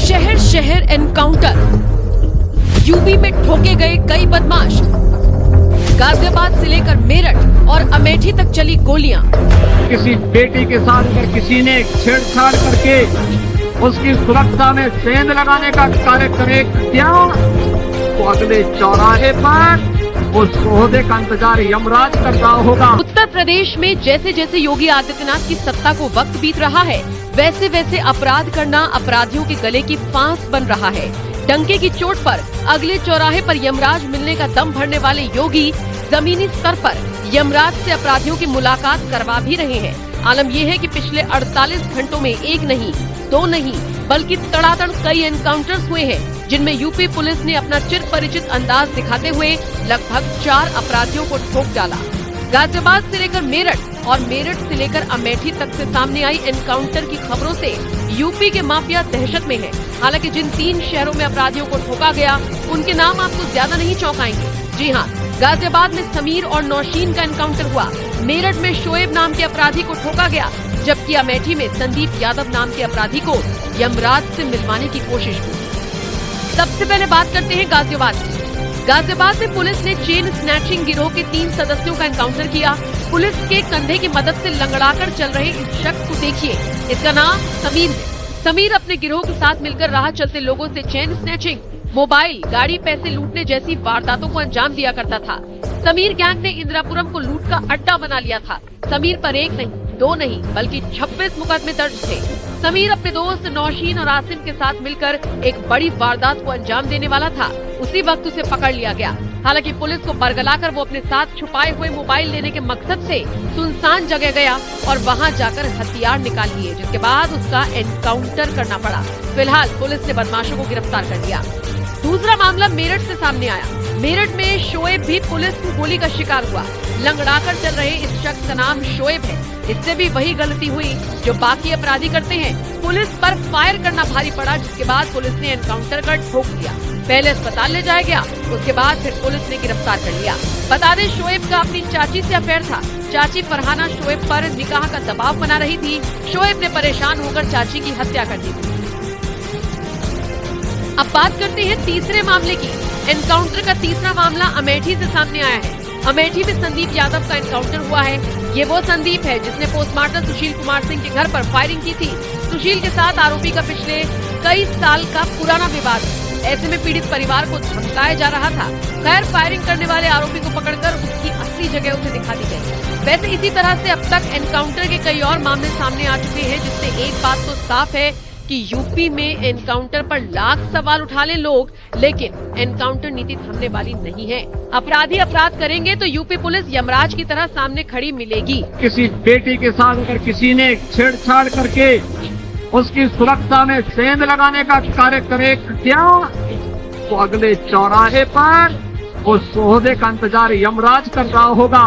शहर शहर encounter, UP में ठोके गए कई बदमाश। गाजियाबाद से लेकर मेरठ और अमेठी तक चली गोलियां। किसी बेटी के साथ अगर किसी ने छेड़छाड़ करके उसकी सुरक्षा में सेंध लगाने का कार्य करे क्या, तो अगले चौराहे पर उस ओहदे का इंतजार यमराज कर रहा होगा। उत्तर प्रदेश में जैसे जैसे योगी आदित्यनाथ की सत्ता को वक्त बीत रहा है, वैसे वैसे अपराध करना अपराधियों के गले की फांस बन रहा है। डंके की चोट पर अगले चौराहे पर यमराज मिलने का दम भरने वाले योगी जमीनी स्तर पर यमराज से अपराधियों की मुलाकात करवा भी रहे हैं। आलम यह है कि पिछले 48 घंटों में एक नहीं, दो नहीं, बल्कि तड़ातड़ कई एनकाउंटर्स हुए हैं, जिनमें यूपी पुलिस ने अपना चिर परिचित अंदाज दिखाते हुए लगभग 4 अपराधियों को ठोक डाला। गाजियाबाद से लेकर मेरठ और मेरठ से लेकर अमेठी तक से सामने आई एनकाउंटर की खबरों से यूपी के माफिया दहशत में है। हालांकि जिन 3 शहरों में अपराधियों को ठोका गया, उनके नाम आपको ज्यादा नहीं चौंकाएंगे। जी हाँ, गाजियाबाद में समीर और नौशीन का एनकाउंटर हुआ, मेरठ में शोएब नाम के अपराधी को ठोका गया, जबकि अमेठी में संदीप यादव नाम के अपराधी को यमराज से मिलवाने की कोशिश हुई। सबसे पहले बात करते हैं गाजियाबाद की। गाजियाबाद में पुलिस ने चेन स्नैचिंग गिरोह के 3 सदस्यों का एनकाउंटर किया। पुलिस के कंधे की मदद से लंगड़ाकर चल रहे इस शख्स को देखिए, इसका नाम समीर है। समीर अपने गिरोह के साथ मिलकर राह चलते लोगों से चेन स्नैचिंग, मोबाइल, गाड़ी, पैसे लूटने जैसी वारदातों को अंजाम दिया करता था। समीर गैंग ने इंदिरापुरम को लूट का अड्डा बना लिया था। समीर पर 1 नहीं, 2 नहीं, बल्कि 26 मुकदमे दर्ज थे। समीर अपने दोस्त नौशीन और आसिम के साथ मिलकर एक बड़ी वारदात को अंजाम देने वाला था। उसी वक्त उसे पकड़ लिया गया। हालांकि पुलिस को बरगलाकर वो अपने साथ छुपाए हुए मोबाइल लेने के मकसद से सुनसान जगह गया और वहां जाकर हथियार निकाल लिए, जिसके बाद उसका एनकाउंटर करना पड़ा। फिलहाल पुलिस ने बदमाशों को गिरफ्तार कर लिया। दूसरा मामला मेरठ से सामने आया। मेरठ में शोएब भी पुलिस की गोली का शिकार हुआ। लंगड़ाकर चल रहे इस शख्स का नाम शोएब है। इससे भी वही गलती हुई जो बाकी अपराधी करते हैं, पुलिस पर फायर करना भारी पड़ा, जिसके बाद पुलिस ने एनकाउंटर कर ठोक दिया। पहले अस्पताल ले जाया गया, उसके बाद फिर पुलिस ने गिरफ्तार कर लिया। बता दें, शोएब का अपनी चाची से अफेयर था। चाची फरहाना शोएब पर निकाह का दबाव बना रही थी। शोएब ने परेशान होकर चाची की हत्या कर दी थी। अब बात करते हैं तीसरे मामले की। एनकाउंटर का तीसरा मामला अमेठी से सामने आया है। अमेठी में संदीप यादव का एनकाउंटर हुआ है। ये वो संदीप है जिसने पोस्टमार्टम सुशील कुमार सिंह के घर पर फायरिंग की थी। सुशील के साथ आरोपी का पिछले कई साल का पुराना विवाद है। ऐसे में पीड़ित परिवार को धमकाया जा रहा था। खैर, फायरिंग करने वाले आरोपी को पकड़कर उसकी असली जगह उसे दिखा दी गई। वैसे इसी तरह से अब तक एनकाउंटर के कई और मामले सामने आ चुके हैं, जिससे एक बात तो साफ है कि यूपी में एनकाउंटर पर लाख सवाल उठा ले लोग, लेकिन एनकाउंटर नीति थमने वाली नहीं है। अपराधी अपराध करेंगे तो यूपी पुलिस यमराज की तरह सामने खड़ी मिलेगी। किसी बेटी के साथ अगर किसी ने छेड़छाड़ करके उसकी सुरक्षा में सेंध लगाने का कार्य करे क्या, तो अगले चौराहे पर उस ओहदे का इंतजार यमराज कर रहा होगा।